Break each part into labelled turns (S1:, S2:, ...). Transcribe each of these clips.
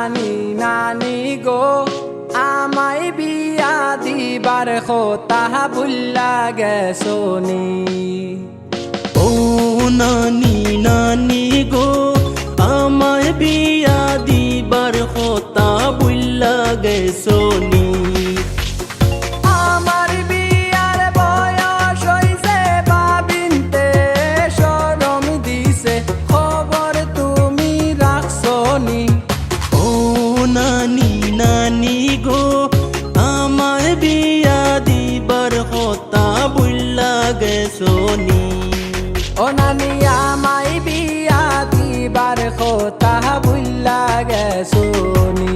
S1: নানি নানি গো আমায় বিয়া দিবার কথা ভুল্লা গেছনি।
S2: ও নানি নানি গো আমায় বিয়া দিবার কথা ভুল্লা গেছনি।
S1: আমার বিয়ার বয়স হইছে ভাবিনতে শরম দিছে খবর তুমি রাখছনি।
S2: ও নানি নানি গো আমায় বিয়া দিবার কথা ভুল্লা গেছনি।
S1: ও নানি আমায় বিয়া দিবার কথা ভুল্লা গেছনি।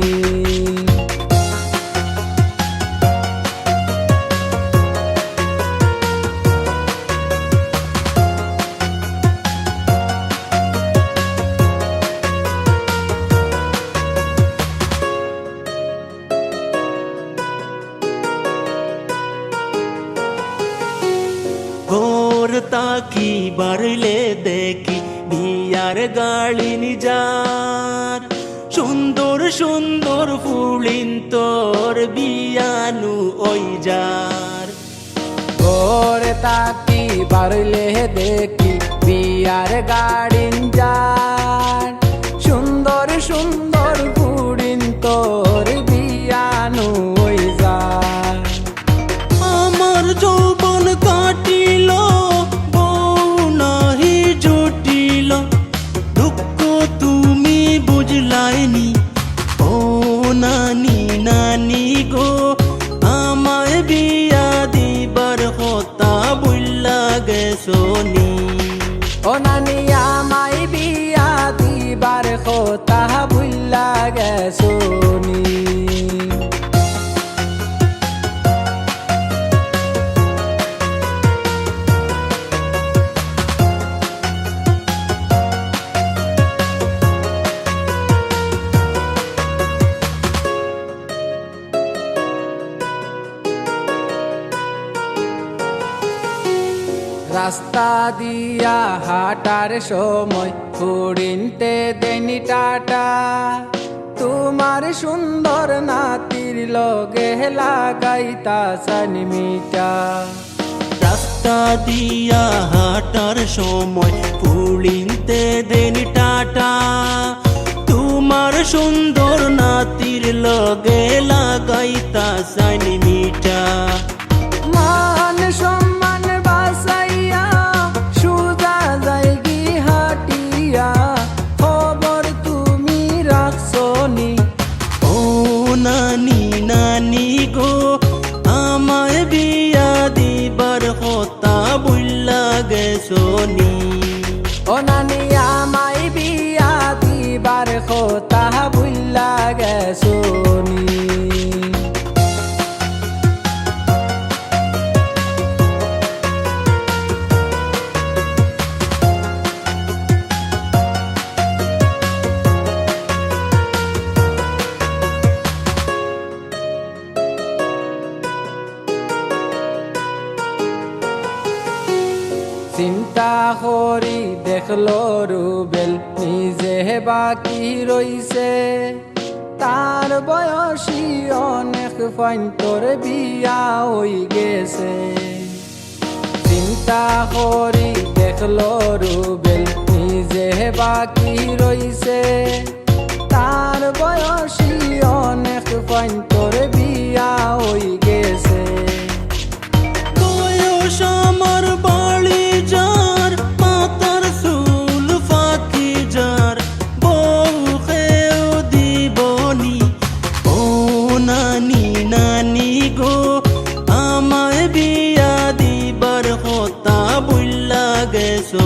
S2: ঘর তাকি বাড়লে দেখি বিয়ার গাড়ি নিজার সুন্দর সুন্দর ফুলিন তোর বিয়ানু ওই যার।
S1: ঘরে তাকি বাড়লে দেখি বিয়ার গাড়িন যান সুন্দর সুন্দর গুড়িন তোর বিয়ানু ওই যান।
S2: আমার যৌবন কাটিল বউ নাহি জুটিল দুঃখ তুমি বুঝলাইনি। ও নানি নানি গো আমায় বিয়া দিবার কথা ভুল্লা গেছনি।
S1: ও নানি আমায় বিয়া দিবার কথা ভুল্লা গেছনি। রাস্তা দিয়া হাঁটার সময় ফুড়িনতে দেনি টাটা তোমার সুন্দর নাতির লগে লাগাইতা সানিমিটা।
S2: রাস্তা দিয়া হাঁটার সময় ফুলিনতে দেনি টাটা তোমার সুন্দর নাতির লগে লাগাইতা সানি মিঠা।
S1: মান সম্মান বাসাইয়া সুজা যাইগি হাটিয়া খবর তুমি রাখছনি।
S2: ও নানি নানি গো আমায় বিয়া দিবার কথা ভুল্লা গেছনি।
S1: ও নানি আমায় বিয়া দিবার কথা ভুল্লা গেছনি। চিন্তা করি দেখলো রুবেল নিজে বাকি রইছে তার বয়সী অনেক ফাইন তোর বিয়া হই গেছে। চিন্তা করি দেখলো রুবেল নিজে বাকি রইছে তার বয়সী অনেক ফাইন তোর বিয়া হই গেছে।
S2: বয়স আমার বাড়ি যার মাতার চুল ফাঁকি যার বউ খেয়েও দিবনি। ও নানি নানি গো আমায় বিয়া দিবার কথা ভুল্লা গেছো।